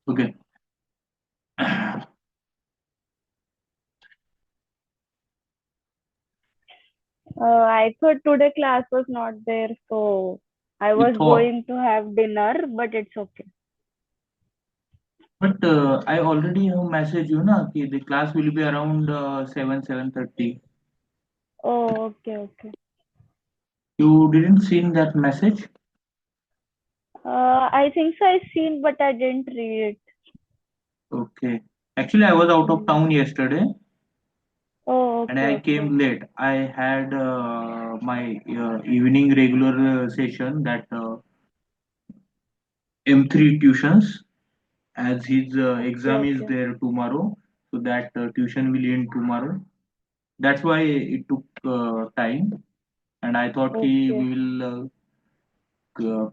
Okay. I thought today class was not there, so I You was thought, going to have dinner, but it's okay. but I already have messaged you, na, कि the class will be around 7:30. Oh, okay, okay. You didn't seen that message? I think so. I seen, but I didn't read it. Okay. Actually, I was out of Hmm. town yesterday Oh, and okay, I okay, came late. I had my evening regular session, that M3 tuitions, as his okay, exam is okay, there tomorrow. So that tuition will end tomorrow. That's why it took time. And I thought we okay. will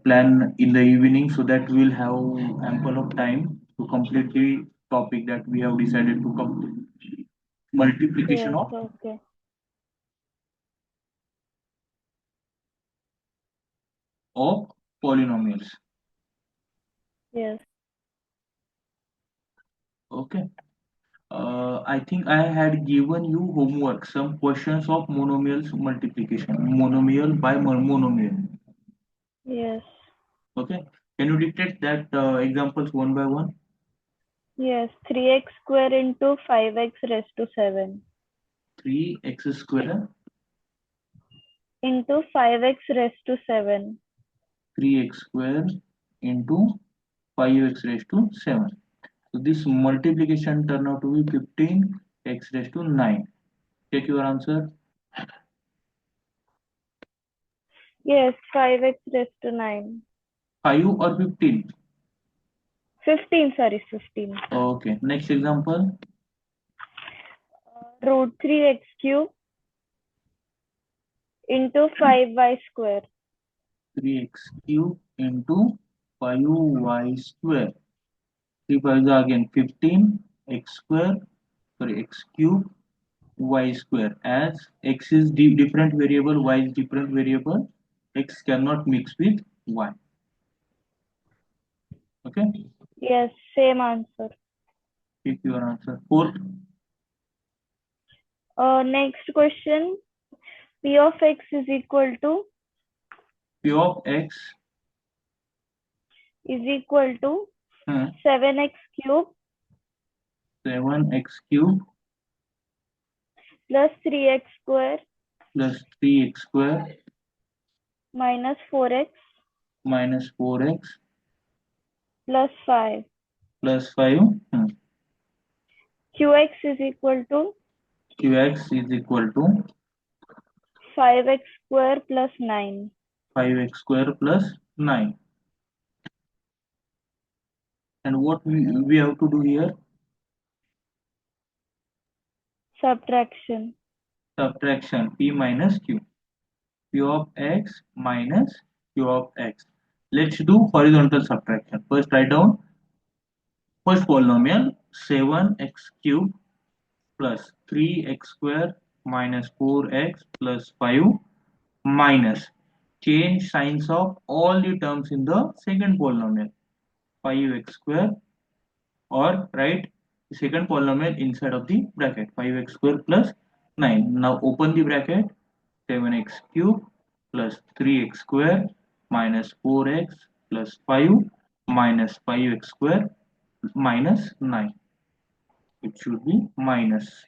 plan in the evening so that we will have ample of time to complete the topic that we have decided to complete. Multiplication Yes, of okay. of polynomials. Yes, Okay. I think I had given you homework, some questions of monomials multiplication, monomial by monomial. yes, Okay. Can you dictate that examples one by one? yes. 3x square into 5x raised to 7 3x square, into 5x raised to 7 3x square into 5x raised to 7. So this multiplication turn out to be 15x raised to 9. Take your answer. Yes, 5x raised to 9. 5 or 15? 15, sorry, 15. Okay. Next example. Root 3x cube into 5y square. 3x cube into 5y square. 3 5 again 15 x square, sorry, x cube y square. As x is different variable, y is different variable, x cannot mix with y. Okay. Yes, same answer. Pick your answer. Fourth, Next question. P of x is equal to p of x, is equal to uh, 7x cube 7x cube plus 3x square plus 3x square minus 4x minus 4x plus 5. plus 5. Qx is equal to Qx is equal to 5x square plus 9. 5x square plus 9. And what we have to do here? Subtraction. Subtraction, p minus q. P of x minus q of x. Let's do horizontal subtraction. First write down first polynomial 7x cube plus 3x square minus 4x plus 5 minus, change signs of all the terms in the second polynomial, 5x square, or write the second polynomial inside of the bracket, 5x square plus 9. Now open the bracket, 7x cube plus 3x square minus 4x plus 5 minus 5x square minus 9. It should be minus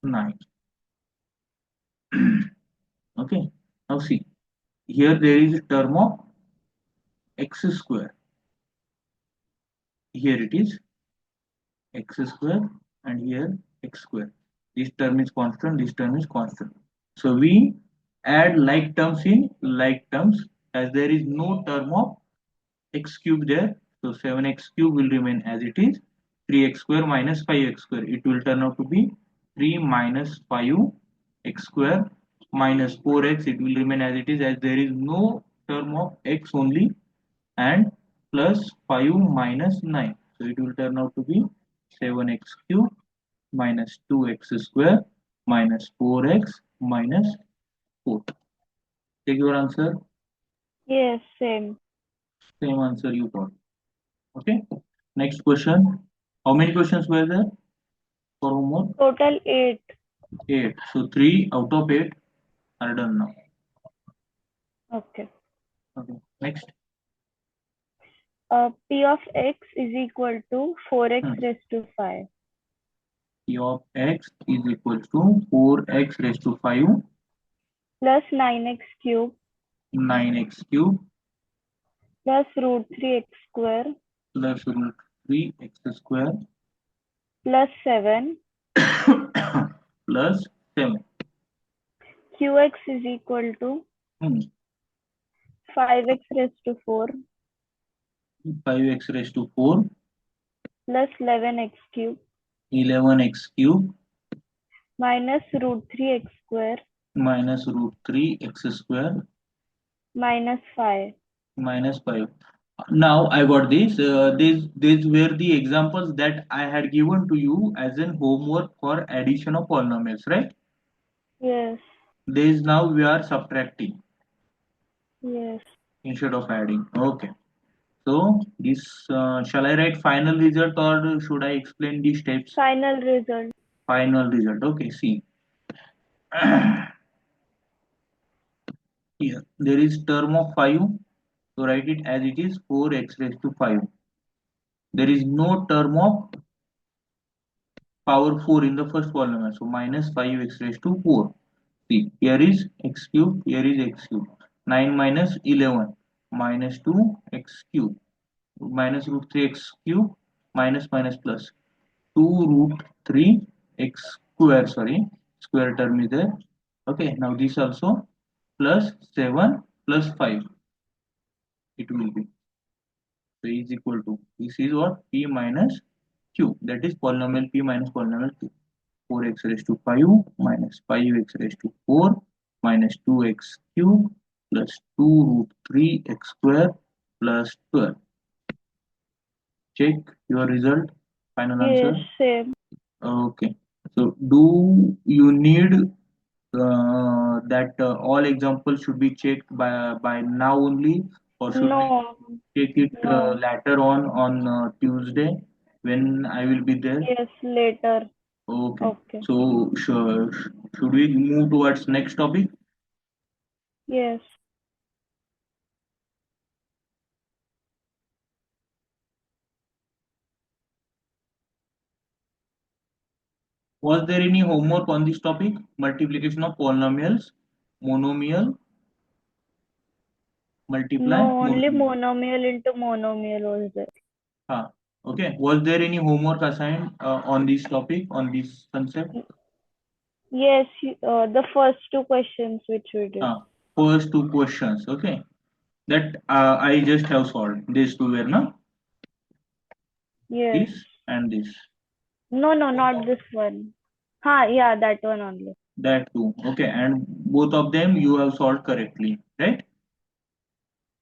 9. Okay. Now see, here there is a term of x square. Here it is x square and here x square. This term is constant, this term is constant. So we add like terms in like terms, as there is no term of x cube there. So 7x cube will remain as it is. 3x square minus 5x square. It will turn out to be 3 minus 5x square minus 4x. It will remain as it is, as there is no term of x only, and plus 5 minus 9. So it will turn out to be 7x cube minus 2x square minus 4x minus 4. Take your answer. Yes, same. Same answer you got. Okay. Next question. How many questions were there for homework? Total 8. 8. So 3 out of 8 are done now. Okay. Okay. Next. P of x is equal to 4x Hmm. raised to 5 P of x is equal to 4x raised to 5 plus 9x cube 9x cube plus root 3x square plus root 3x square plus 7. plus 7. Qx is equal to Hmm. 5x raised to 4 5x raised to 4 plus 11x cube 11x cube minus root 3x square minus root 3x square minus 5. minus 5. Now I got this. These were the examples that I had given to you as in homework for addition of polynomials, right? Yes, These now we are subtracting yes. instead of adding. Okay. So this shall I write final result or should I explain the steps? Final result. Final result. Okay. See here there is term of 5. So write it as it is 4x raised to 5. There is no term of power 4 in the first polynomial. So minus 5x raised to 4. See, here is x cube, here is x cube. 9 minus 11 minus 2x cube minus root 3x cube minus minus plus 2 root 3 x square, sorry, square term is there. Okay, now this also plus 7 plus 5 it will be. So is equal to, this is what, p minus q, that is polynomial p minus polynomial q. 4x raised to 5 minus 5x raised to 4 minus 2x cube plus 2 root 3x square plus 12. Check your result. Final Yes, answer. same. Okay. So do you need that all examples should be checked by now only, or should we No, take it no. later on Tuesday when I will be there? Yes, later. Okay. Okay. So should we move towards next topic? Yes. Was there any homework on this topic? Multiplication of polynomials, monomial, multiply, No, only monomial. monomial into monomial was there. Okay. Was there any homework assigned on this topic, on this concept? Yes, the first two questions which we did. First two questions. Okay. That I just have solved. These two were no? Yes. This and this. No, no, not this one. Yeah, that one only. That two. Okay. And both of them you have solved correctly. Right?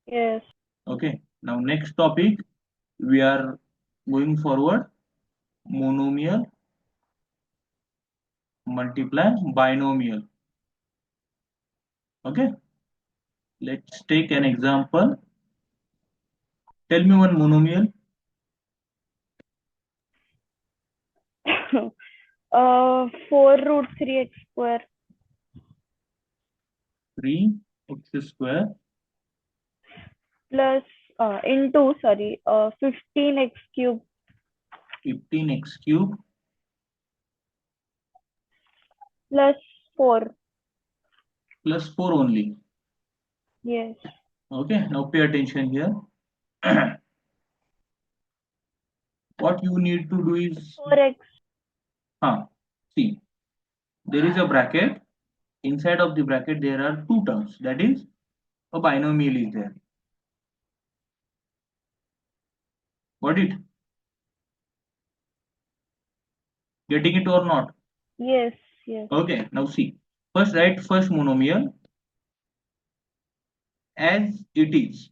Yes. Okay. Now next topic we are going forward. Monomial multiply binomial. Okay, let's take an example. Tell me one monomial. 4 root 3x square 3x square plus sorry, 15x cube 15x cube plus 4. plus 4 only. Yes. Okay, now pay attention here. What you need to do is, 4x. see, there is a bracket. Inside of the bracket there are two terms. That is, a binomial is there. Got it? Getting it or not? Yes, yes. Okay, now see. First write first monomial as it is.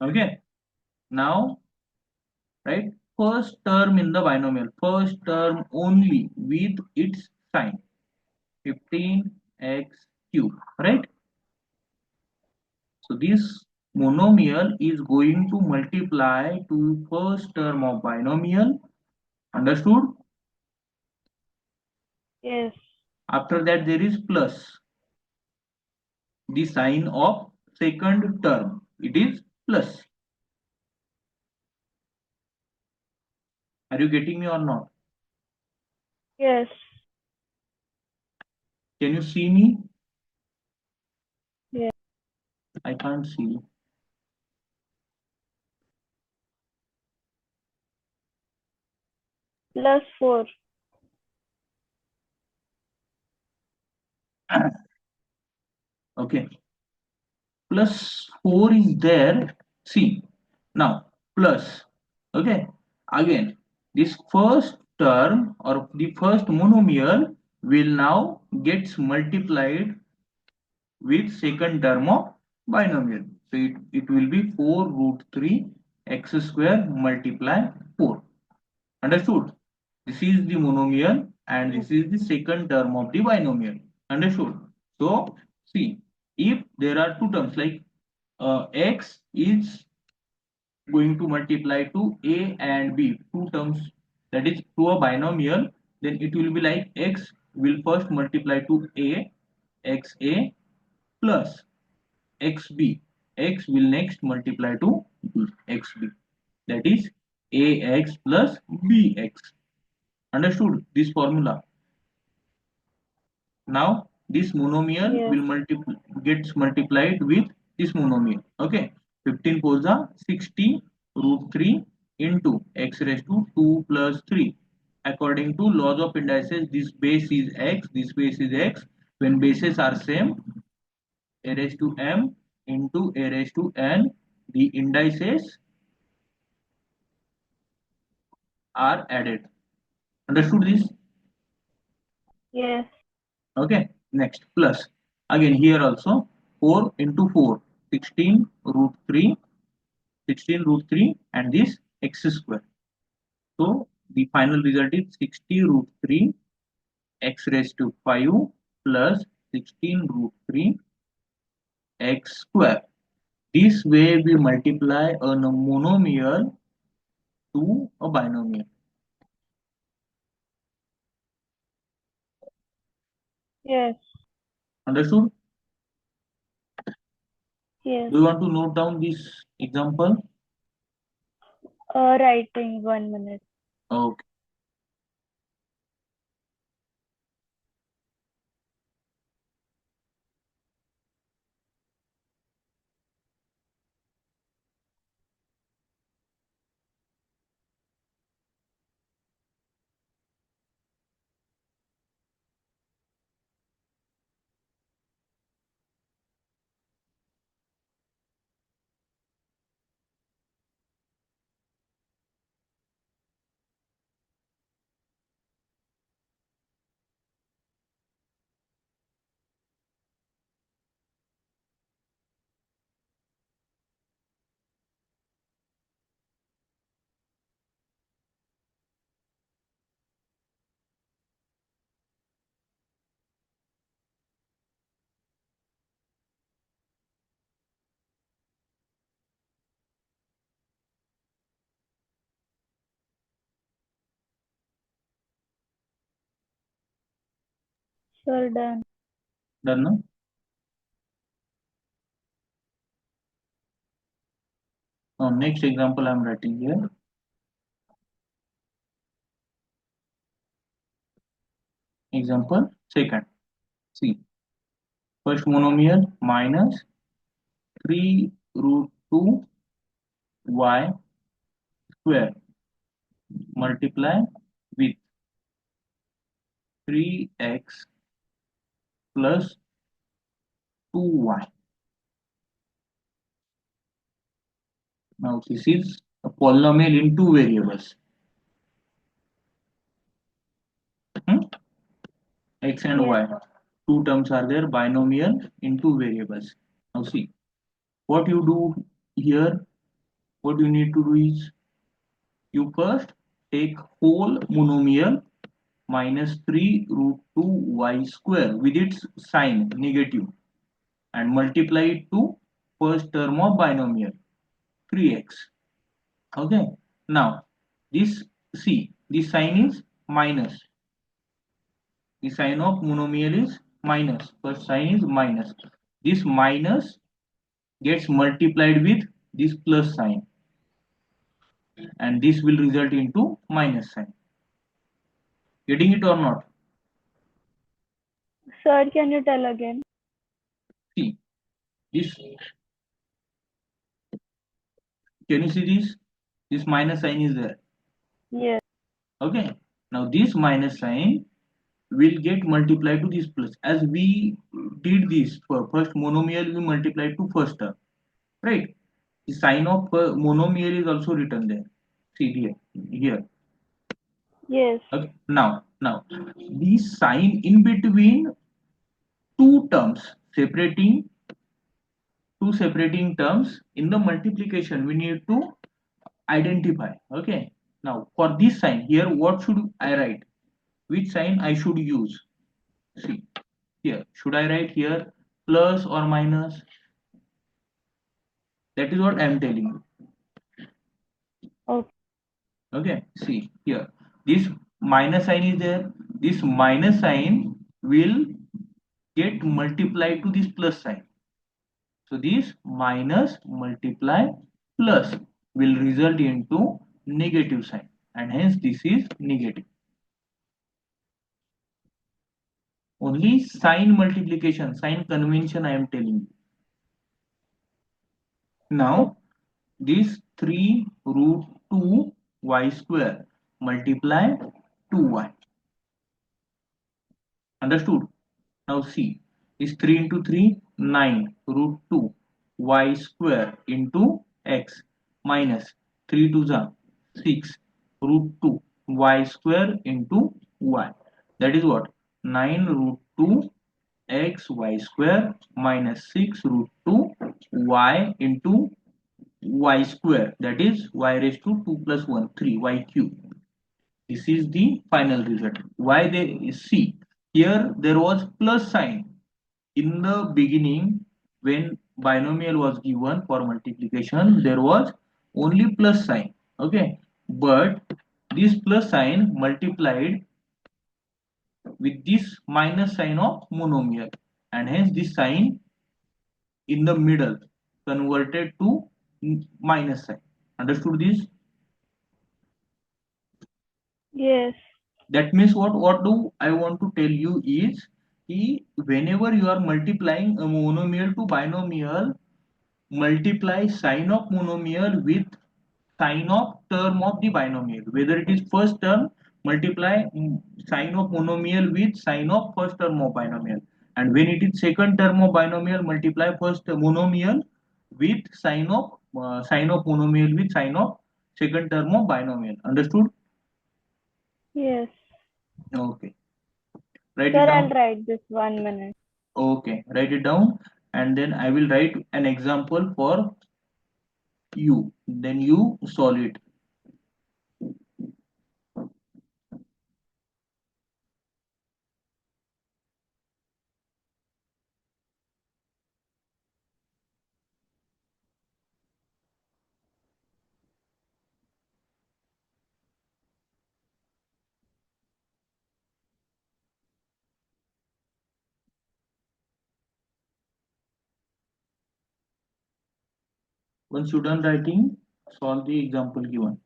Okay, now right, first term in the binomial, first term only with its sign, 15x cube, right? So this monomial is going to multiply to first term of binomial. Understood? Yes. After that there is plus the sign of second term. It is plus. Are you getting me or not? Yes. Can you see me? Yes. I can't see you. Plus 4. Okay. Plus 4 is there. See. Now plus. Okay. Again, this first term or the first monomial will now gets multiplied with second term of binomial. So it will be 4 root 3 x square multiply 4. Understood? This is the monomial and Yes. this is the second term of the binomial. Understood? So see, if there are two terms like x is going to multiply to a and b, two terms, that is to a binomial, then it will be like x will first multiply to a, xa plus xb. X will next multiply to b, xb. That is ax plus bx. Understood this formula? Now this monomial Yes. will gets multiplied with this monomial. Okay, 15 fours are 60 root 3 into x raised to 2 plus 3. According to laws of indices, this base is x, this base is x. When bases are same, a raised to m into a raised to n, the indices are added. Understood this? Yes. Okay, next plus. Again here also 4 into 4, 16 root 3, 16 root 3 and this x square. So the final result is 60 root 3 x raised to 5 plus 16 root 3 x square. This way we multiply a monomial to a binomial. Yes. Understood? Yes. Do you want to note down this example? Writing 1 minute. Okay. Sir, done. Done now? Now next example I am writing here. Example second. See, first monomial minus 3 root 2 y square multiply with 3x plus 2y. Now this is a polynomial in two variables. Hmm? X and Yes. y. Two terms are there, binomial in two variables. Now see, what you do here, what you need to do is you first take whole monomial minus 3 root 2 y square with its sign negative and multiply it to first term of binomial 3x. Okay, now this, see, this sign is minus, the sign of monomial is minus, first sign is minus, this minus gets multiplied with this plus sign, and this will result into minus sign. Getting it or not? Sir, can you tell again? See this, can you see this minus sign is there? Yes. Okay, now this minus sign will get multiplied to this plus, as we did this for first monomial, we multiplied to first term, right? The sign of monomial is also written there, see here. Yes. Okay, now the sign in between two terms, separating terms in the multiplication, we need to identify. Okay, now for this sign here, what should I write, which sign I should use? See here, should I write here plus or minus? That is what I am telling you. Okay. Okay, see here, this minus sign is there, this minus sign will get multiplied to this plus sign, so this minus multiply plus will result into negative sign, and hence this is negative. Only sign multiplication, sign convention I am telling you. Okay. Now this 3 root 2 y square multiply 2y. Understood? Now see, is 3 into 3 9 root 2 y square into x minus 3 to the 6 root 2 y square into y. That is what? 9 root 2 x y square minus 6 root 2 y into y square, that is y raised to 2 plus 1 3 y cube. This is the final result. Why they see here there was plus sign in the beginning when binomial was given for multiplication, there was only plus sign. Okay, but this plus sign multiplied with this minus sign of monomial, and hence this sign in the middle converted to minus sign. Understood this? Yes. That means what do I want to tell you is, whenever you are multiplying a monomial to binomial, multiply sign of monomial with sign of term of the binomial. Whether it is first term, multiply sign of monomial with sign of first term of binomial, and when it is second term of binomial, multiply first monomial with sign of monomial with sign of second term of binomial. Understood? Yes. Okay, write it Sir, I'll down. write this 1 minute. Okay, write it down, and then I will write an example for you, then you solve it. Once you done writing, solve the example given.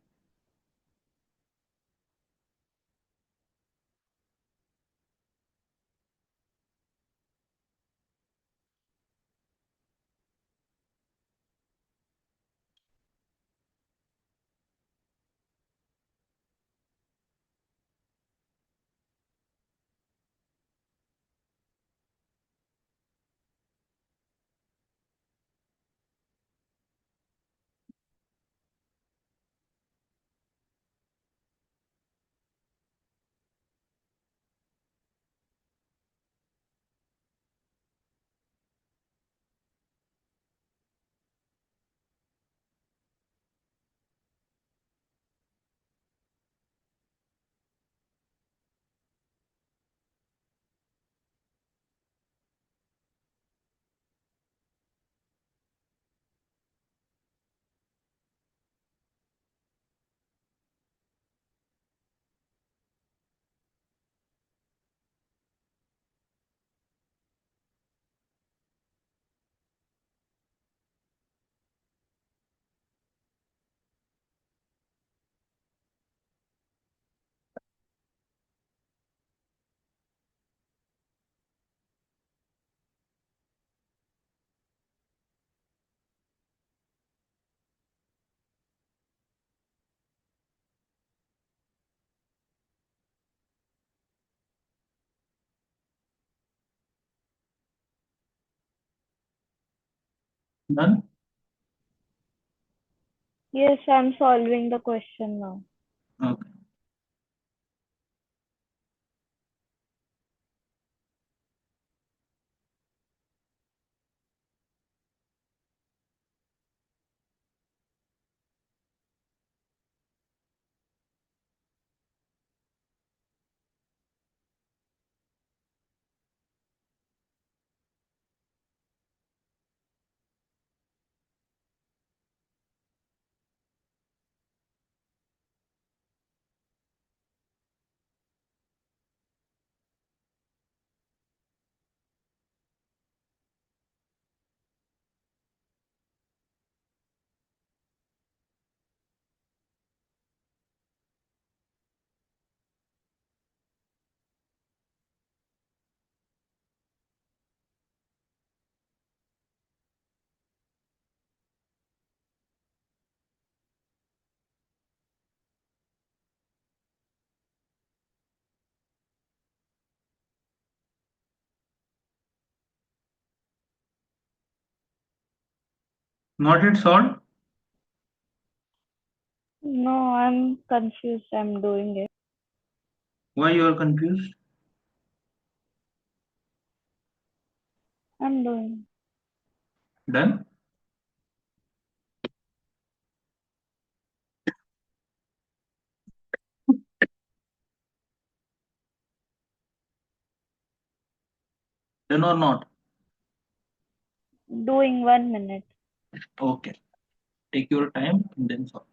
Done? Yes, I'm solving the question now. Okay. Not yet solved? No, I'm confused. I'm doing it. Why you are confused? I'm doing. Done? Done or not? Doing 1 minute. Okay. Take your time and then solve.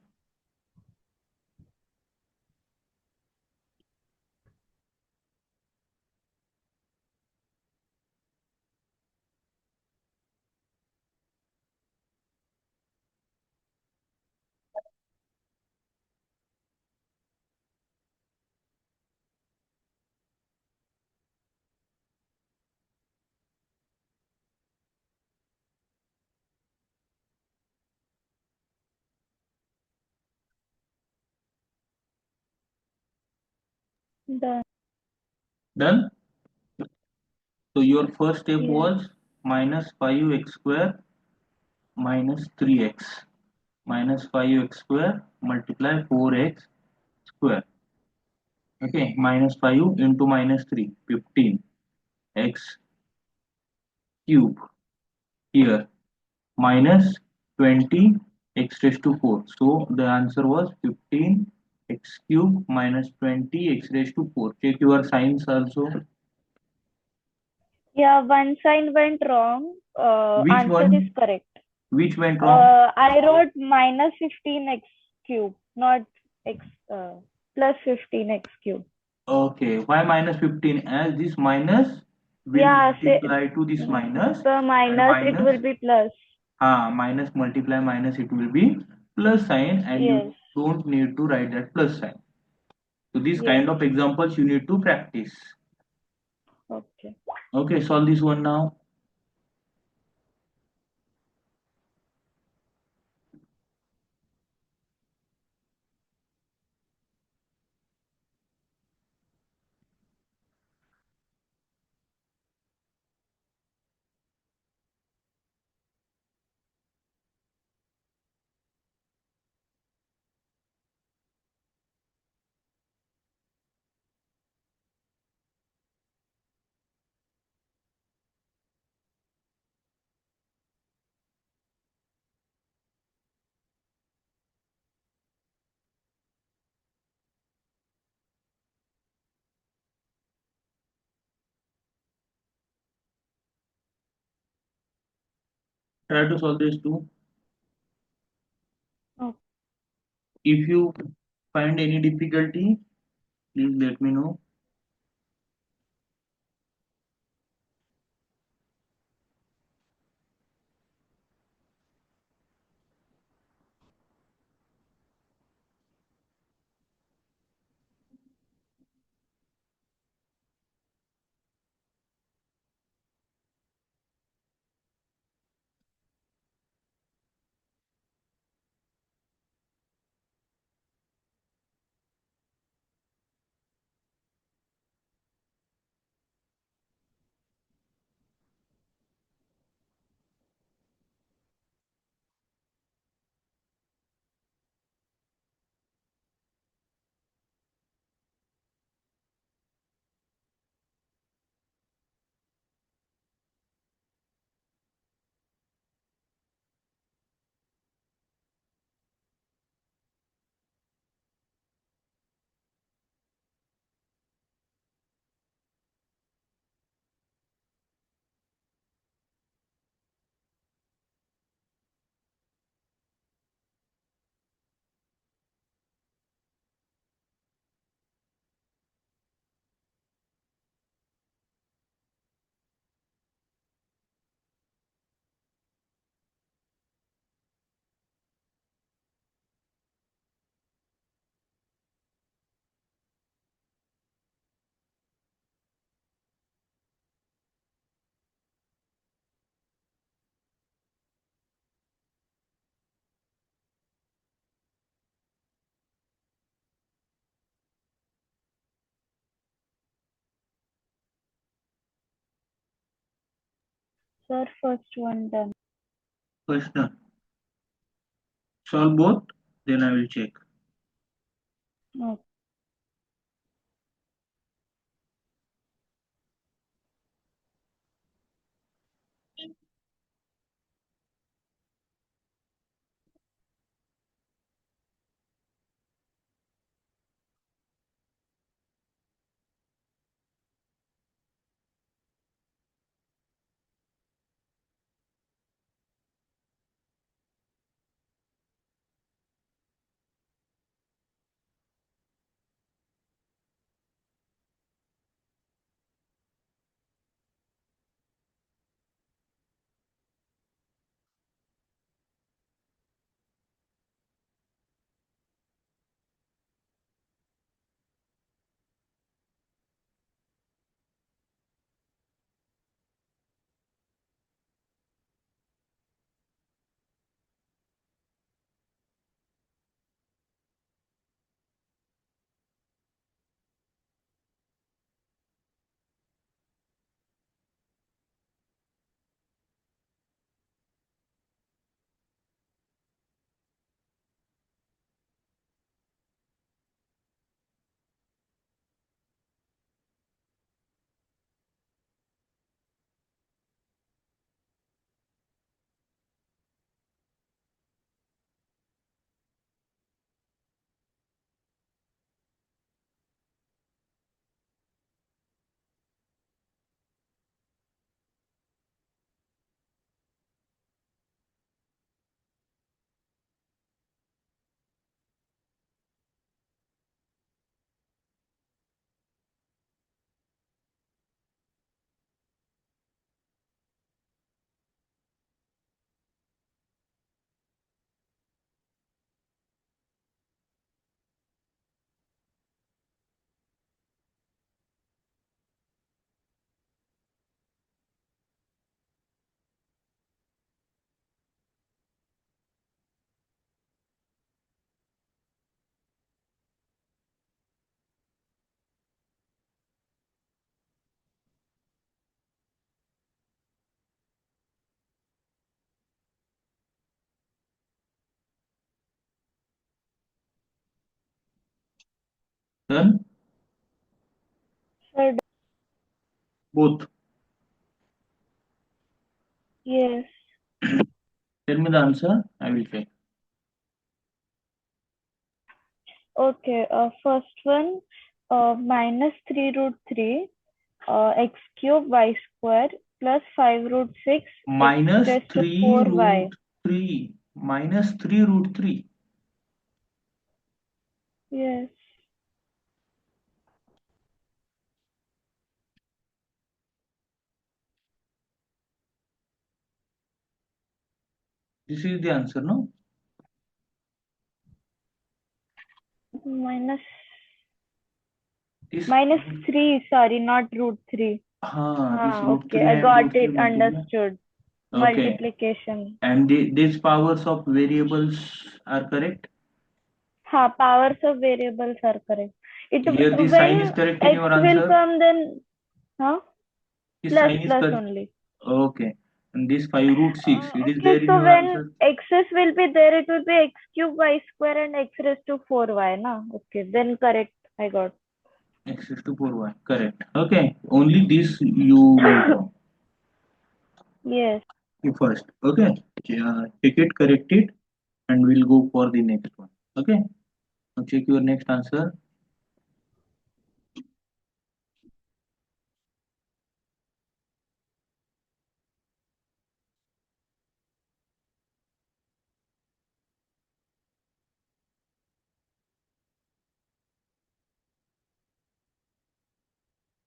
Done. Done? So your first step Yes. was minus 5x square minus 3x. Minus 5x square multiply 4x square. Okay, minus 5 into minus 3, 15 x cube here minus 20 x raised to 4. So the answer was 15 x cube minus 20 x raised to 4. Check your signs also. Yeah, one sign went wrong. Which Answer is one? correct. Which went wrong? I wrote minus 15x cube, not x plus 15x cube. Okay, why minus 15? As this minus will Yeah, say, multiply to this minus the and minus it minus will be plus. minus multiply minus it will be plus sign and Yes. you don't need to write that plus sign. So these Yes. kind of examples you need to practice. Okay. Okay, solve this one now. Try to solve this too. Okay. If you find any difficulty, please let me know. Sir, first one done. First done. Solve both, then I will check. Okay. Done? Sir, Both. yes. Tell me the answer, I will check. Okay. First one, minus 3 root 3, x cube y square plus 5 root 6, x Minus raised to 3 root 4y. 3. Minus 3 root 3. Yes. This is the answer, no? Minus This, minus 3, sorry, not root 3. this root Okay. 3 I and got root 3 it. multiply. Understood. Okay. Multiplication. And these powers of variables are correct? Powers of variables are correct. It Here the sign is when correct in x your will answer? come, then huh? The Plus sign is plus correct. only. Okay. And this 5 root 6, it is Okay, there in so your when answer? x's will be there, it will be x cube y square and x raised to 4y, na? Okay, then correct. I got. X is to 4y. Correct. Okay. Only this you went wrong. Yes. You first. Okay. Check it, correct it, and we'll go for the next one. Okay. Now check your next answer.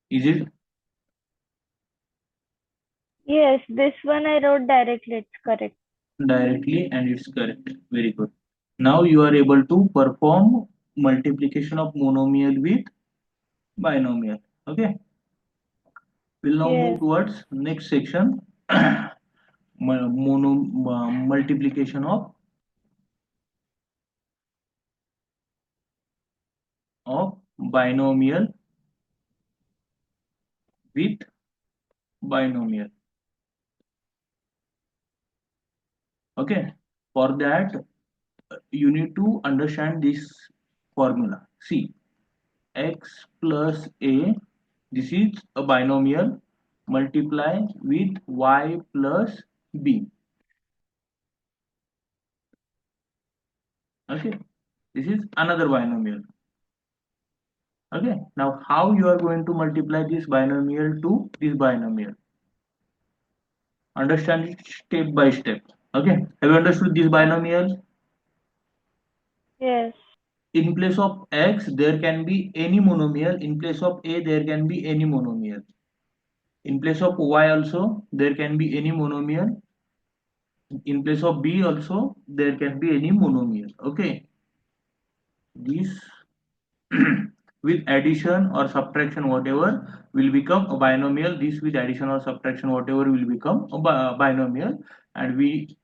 Is it Yes, this one I wrote directly. It's correct. directly and it's correct? Very good. Now you are able to perform multiplication of monomial with binomial. Okay. We'll now move Yes. towards next section. Multiplication of binomial with binomial. Okay, for that you need to understand this formula. See, x plus a, this is a binomial, multiply with y plus b. Okay, this is another binomial. Okay, now how you are going to multiply this binomial to this binomial? Understand it step by step. Okay, have you understood this binomial? Yes. In place of x there can be any monomial, in place of a there can be any monomial, in place of y also there can be any monomial, in place of b also there can be any monomial. Okay, this with addition or subtraction whatever will become a binomial, this with addition or subtraction whatever will become a binomial, and we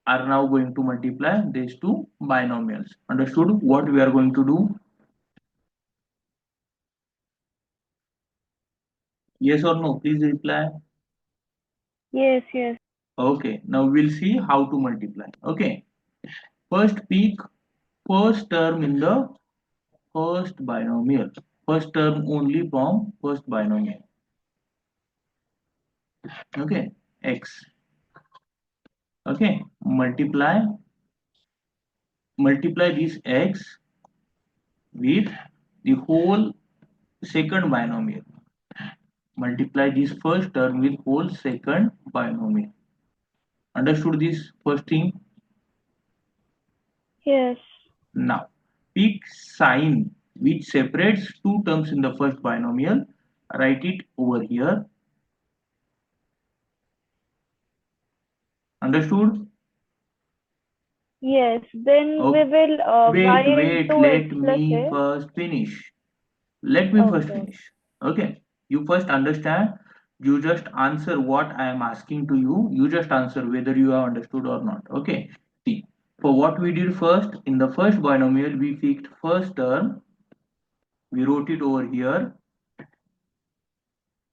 are now going to multiply these two binomials. Understood what we are going to do? Yes or no, please reply. Yes. Yes. Okay, now we'll see how to multiply. Okay, first pick first term in the first binomial, first term only from first binomial. Okay, x. Okay, multiply this x with the whole second binomial. Multiply this first term with whole second binomial. Understood this first thing? Yes. Now, pick sign which separates two terms in the first binomial. Write it over here. Understood? Yes. Then we Okay. will y Wait, into x let plus me a. first finish. Let me first Okay. finish. Okay. You first understand. You just answer what I am asking to you. You just answer whether you have understood or not. Okay. See, for what we did first, in the first binomial, we picked first term. We wrote it over here.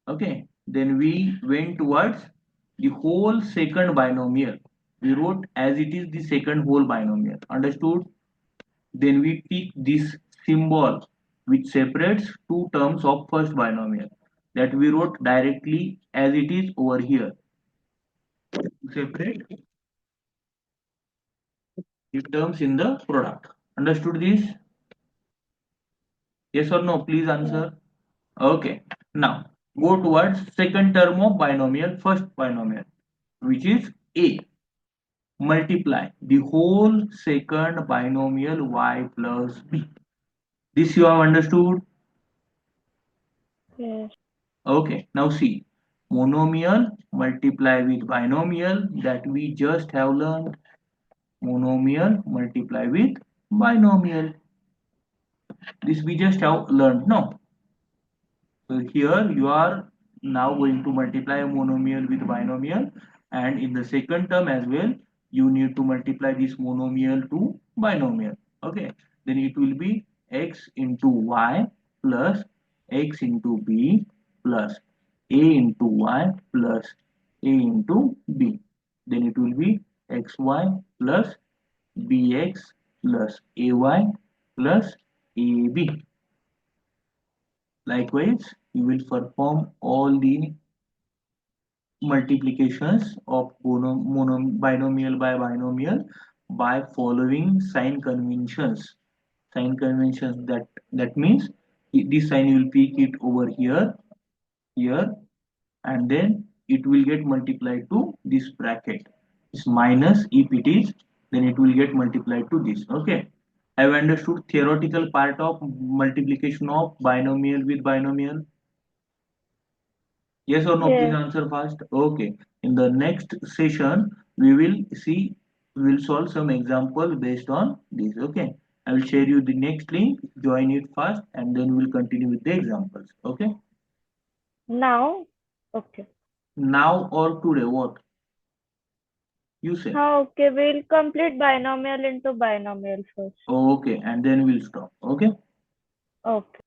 Okay, then we went towards the whole second binomial. We wrote as it is the second whole binomial. Understood? Then we pick this symbol which separates two terms of first binomial, that we wrote directly as it is over here. Separate the terms in the product. Understood this? Yes or no? Please Yes. answer. Okay. Now go towards second term of binomial, first binomial, which is a. Multiply the whole second binomial y plus b. This you have understood? Yes. Okay, now see. Monomial multiply with binomial, that we just have learned. Monomial multiply with binomial. This we just have learned. No. So here you are now going to multiply a monomial with binomial, and in the second term as well you need to multiply this monomial to binomial. Okay, then it will be x into y plus x into b plus a into y plus a into b. Then it will be xy plus bx plus ay plus ab. Likewise, you will perform all the multiplications of binomial by binomial by following sign conventions. Sign conventions, that means this sign you will pick it over here, here, and then it will get multiplied to this bracket. This minus, if it is, then it will get multiplied to this. Okay. Have you understood theoretical part of multiplication of binomial with binomial? Yes or no? Please Yes. answer fast. Okay. In the next session, we will see, we will solve some example based on this. Okay. I will share you the next link. Join it fast, and then we'll continue with the examples. Okay. Now. Okay. Now or today, what you say? Okay. We'll complete binomial into binomial first. Okay, and then we'll stop. Okay. Okay.